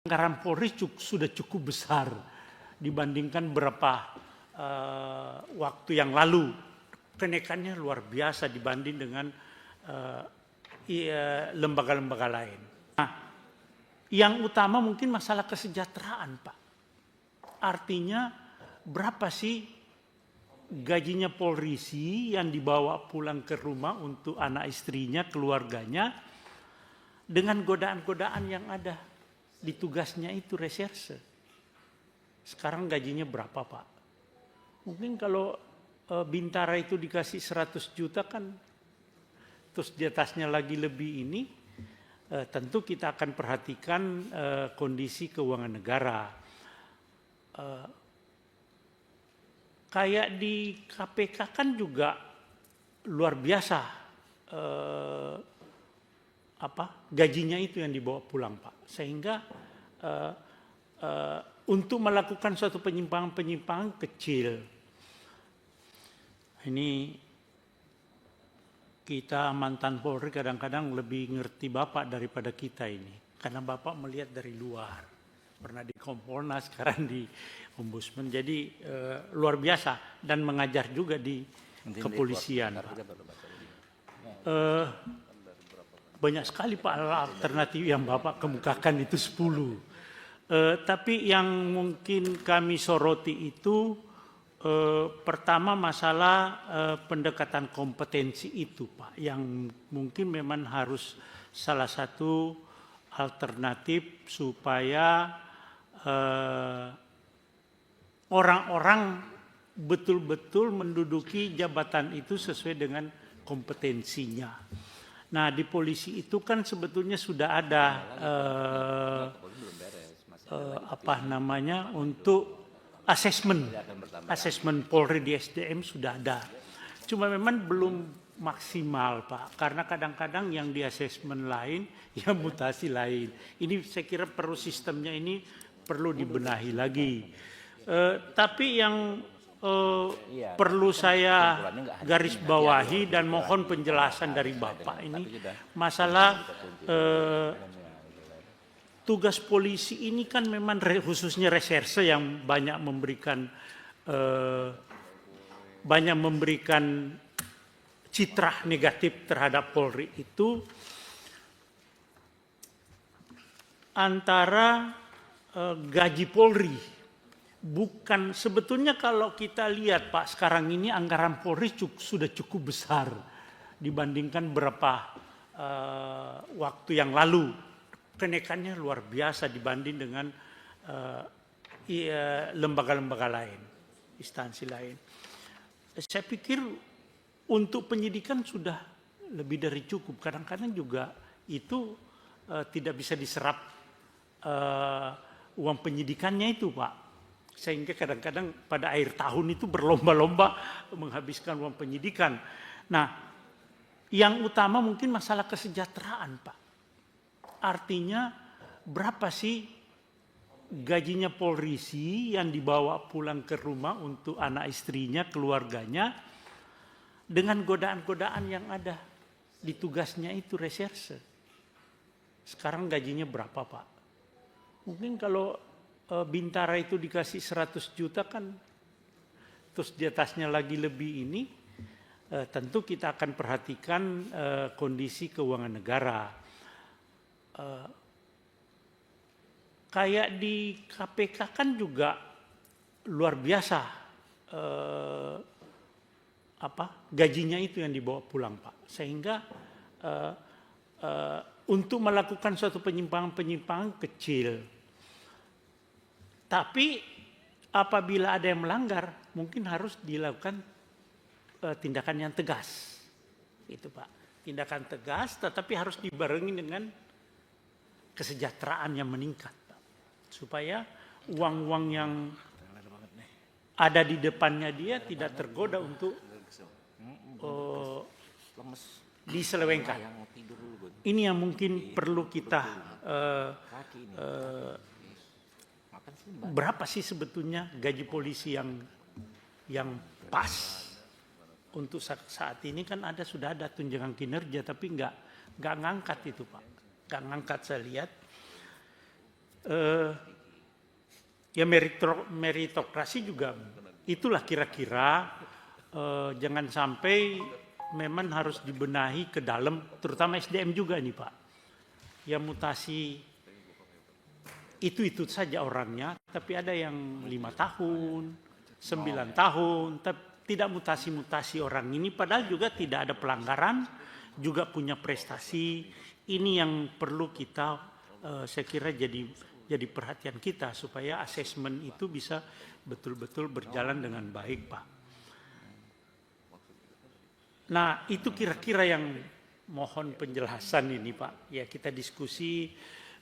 Anggaran Polri sudah cukup besar dibandingkan beberapa waktu yang lalu. Kenaikannya luar biasa dibanding dengan lembaga-lembaga lain. Nah, yang utama mungkin masalah kesejahteraan, Pak. Artinya berapa sih gajinya polisi yang dibawa pulang ke rumah untuk anak istrinya, keluarganya, dengan godaan-godaan yang ada di tugasnya itu reserse. Sekarang gajinya berapa, Pak? Mungkin kalau Bintara itu dikasih 100 juta kan, terus di atasnya lagi lebih ini, tentu kita akan perhatikan kondisi keuangan negara. Kayak di KPK kan juga luar biasa gajinya itu yang dibawa pulang, Pak. Sehingga untuk melakukan suatu penyimpangan-penyimpangan kecil, ini kita mantan Polri kadang-kadang lebih ngerti Bapak daripada kita ini. Karena Bapak melihat dari luar. Pernah di Kompolnas, sekarang di Ombudsman. Jadi luar biasa. Dan mengajar juga di kepolisian. Banyak sekali Pak alternatif yang Bapak kemukakan itu 10. Tapi yang mungkin kami soroti itu pertama masalah pendekatan kompetensi itu, Pak, yang mungkin memang harus salah satu alternatif supaya orang-orang betul-betul menduduki jabatan itu sesuai dengan kompetensinya. Nah, di polisi itu kan sebetulnya sudah ada untuk asesmen Polri di SDM sudah ada. Cuma memang belum maksimal, Pak, karena kadang-kadang yang di asesmen lain, yang mutasi lain. Ini saya kira perlu sistemnya ini perlu dibenahi lagi. Tapi yang perlu saya garis bawahi dan mohon penjelasan dari Bapak ini masalah tugas polisi ini kan memang khususnya reserse yang banyak memberikan citra negatif terhadap Polri itu antara gaji Polri. Bukan, sebetulnya kalau kita lihat Pak, sekarang ini anggaran Polri sudah cukup besar dibandingkan beberapa waktu yang lalu. Kenaikannya luar biasa dibanding dengan lembaga-lembaga lain, instansi lain. Saya pikir untuk penyidikan sudah lebih dari cukup. Kadang-kadang juga itu tidak bisa diserap uang penyidikannya itu, Pak. Sehingga kadang-kadang pada akhir tahun itu berlomba-lomba menghabiskan uang penyidikan. Nah, yang utama mungkin masalah kesejahteraan, Pak. Artinya berapa sih gajinya polisi yang dibawa pulang ke rumah untuk anak istrinya, keluarganya, dengan godaan-godaan yang ada di tugasnya itu reserse. Sekarang gajinya berapa, Pak? Mungkin kalau Bintara itu dikasih 100 juta kan, terus di atasnya lagi lebih ini, tentu kita akan perhatikan kondisi keuangan negara. Kayak di KPK kan juga luar biasa gajinya itu yang dibawa pulang, Pak. Sehingga untuk melakukan suatu penyimpangan-penyimpangan kecil. Tapi apabila ada yang melanggar, mungkin harus dilakukan tindakan yang tegas. Itu, Pak. Tindakan tegas tetapi harus dibarengi dengan kesejahteraan yang meningkat, Pak. Supaya uang-uang yang ada di depannya dia tidak tergoda untuk diselewengkan. Ini yang mungkin perlu kita berapa sih sebetulnya gaji polisi yang pas untuk saat ini kan sudah ada tunjangan kinerja tapi nggak ngangkat itu, Pak, nggak ngangkat saya lihat. ya meritokrasi juga itulah kira-kira, jangan sampai memang harus dibenahi ke dalam, terutama SDM juga nih Pak. Ya mutasi itu saja orangnya, tapi ada yang 5 tahun, 9 tahun, tidak mutasi-mutasi orang ini, padahal juga tidak ada pelanggaran, juga punya prestasi. Ini yang perlu kita, saya kira jadi perhatian kita, supaya asesmen itu bisa betul-betul berjalan dengan baik Pak. Nah itu kira-kira yang mohon penjelasan ini Pak. Ya kita diskusi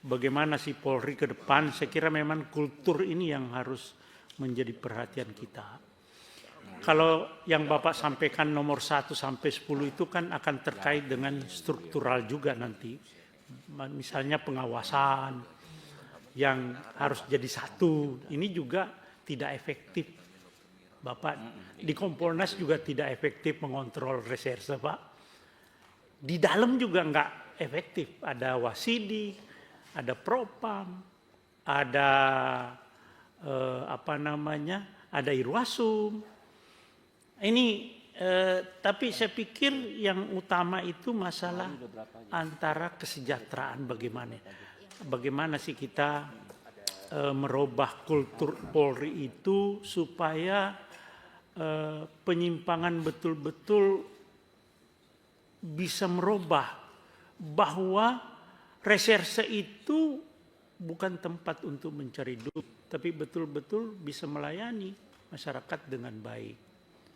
bagaimana si Polri ke depan. Saya kira memang kultur ini yang harus menjadi perhatian kita. Kalau yang Bapak sampaikan nomor 1 sampai 10 itu kan akan terkait dengan struktural juga nanti. Misalnya pengawasan yang harus jadi satu. Ini juga tidak efektif. Bapak di Kompolnas juga tidak efektif mengontrol reserse Pak. Di dalam juga enggak efektif. Ada Wasidi, ada Propam, ada ada Irwasum. Ini tapi saya pikir yang utama itu masalah antara kesejahteraan bagaimana sih kita merubah kultur Polri itu supaya penyimpangan betul-betul bisa merubah bahwa reserse itu bukan tempat untuk mencari duit, tapi betul-betul bisa melayani masyarakat dengan baik.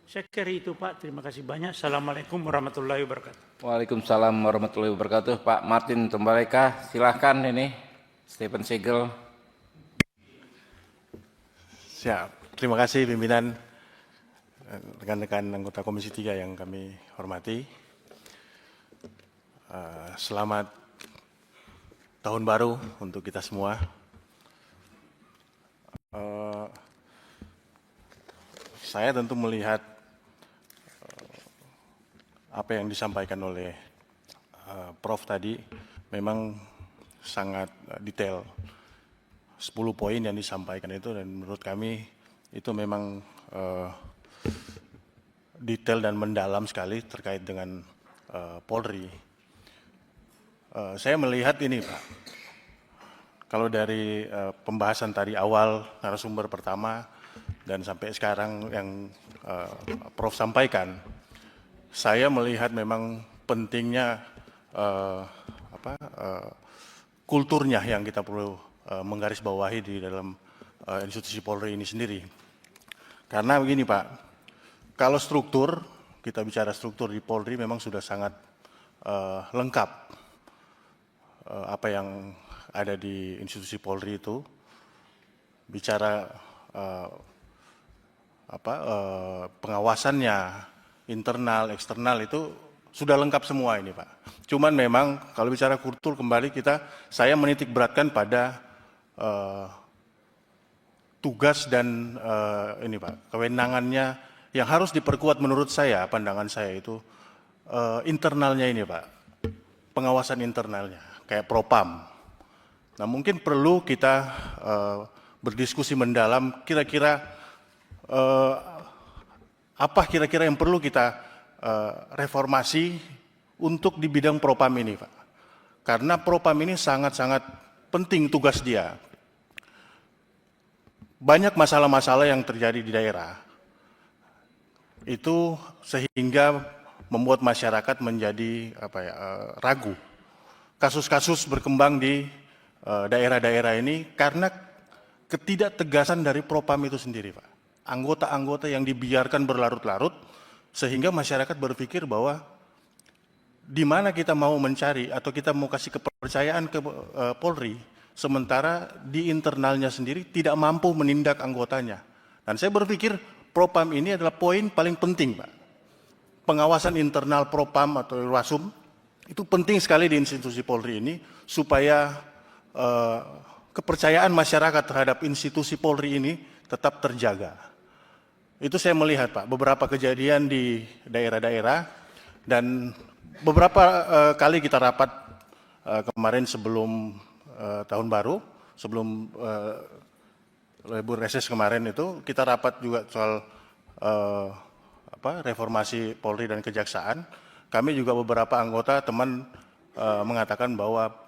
Saya kira itu Pak, terima kasih banyak. Assalamualaikum warahmatullahi wabarakatuh. Waalaikumsalam warahmatullahi wabarakatuh. Pak Martin Tembaleka, silahkan ini. Stephen Segel. Siap, terima kasih pimpinan, rekan-rekan anggota Komisi 3 yang kami hormati. Selamat tahun baru untuk kita semua. Saya tentu melihat apa yang disampaikan oleh Prof tadi memang sangat detail. 10 poin yang disampaikan itu, dan menurut kami itu memang detail dan mendalam sekali terkait dengan Polri. Saya melihat ini Pak, kalau dari pembahasan tadi awal narasumber pertama dan sampai sekarang yang Prof sampaikan, saya melihat memang pentingnya kulturnya yang kita perlu menggarisbawahi di dalam institusi Polri ini sendiri. Karena begini Pak, kalau struktur, kita bicara struktur di Polri memang sudah sangat lengkap. Apa yang ada di institusi Polri itu, bicara pengawasannya, internal, eksternal itu sudah lengkap semua ini Pak. Cuman memang kalau bicara kultur kembali saya menitik beratkan pada tugas dan ini Pak, kewenangannya yang harus diperkuat menurut saya, pandangan saya itu internalnya ini Pak, pengawasan internalnya, kayak Propam. Nah mungkin perlu kita berdiskusi mendalam kira-kira apa kira-kira yang perlu kita reformasi untuk di bidang Propam ini Pak. Karena Propam ini sangat-sangat penting tugas dia. Banyak masalah-masalah yang terjadi di daerah. Itu sehingga membuat masyarakat menjadi ragu. Kasus-kasus berkembang di daerah-daerah ini karena ketidaktegasan dari Propam itu sendiri Pak. Anggota-anggota yang dibiarkan berlarut-larut sehingga masyarakat berpikir bahwa di mana kita mau mencari atau kita mau kasih kepercayaan ke Polri, sementara di internalnya sendiri tidak mampu menindak anggotanya. Dan saya berpikir Propam ini adalah poin paling penting Pak. Pengawasan internal Propam atau Irwasum itu penting sekali di institusi Polri ini supaya kepercayaan masyarakat terhadap institusi Polri ini tetap terjaga. Itu saya melihat Pak, beberapa kejadian di daerah-daerah dan beberapa kali kita rapat kemarin sebelum tahun baru, sebelum libur reses kemarin itu kita rapat juga soal reformasi Polri dan Kejaksaan. Kami juga beberapa anggota teman mengatakan bahwa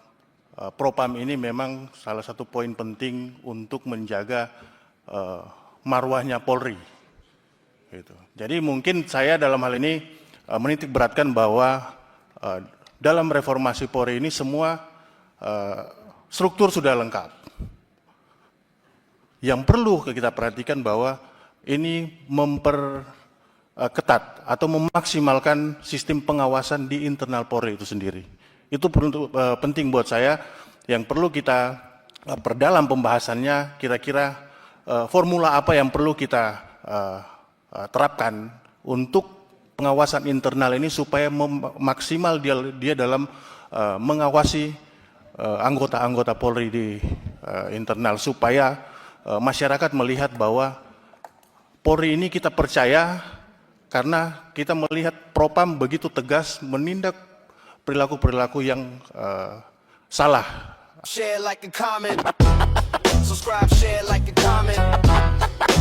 Propam ini memang salah satu poin penting untuk menjaga marwahnya Polri. Gitu. Jadi mungkin saya dalam hal ini menitik beratkan bahwa dalam reformasi Polri ini semua struktur sudah lengkap. Yang perlu kita perhatikan bahwa ini memperketat atau memaksimalkan sistem pengawasan di internal Polri itu sendiri. Itu penting buat saya, yang perlu kita perdalam pembahasannya, kira-kira formula apa yang perlu kita terapkan untuk pengawasan internal ini supaya maksimal dia dalam mengawasi anggota-anggota Polri di internal, supaya masyarakat melihat bahwa Polri ini kita percaya karena kita melihat Propam begitu tegas menindak perilaku-perilaku yang salah. Share like a comment. Subscribe, share like a comment.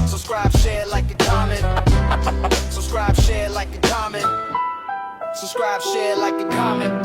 Subscribe, share like a comment. Subscribe, share like a comment. Subscribe, share like a comment.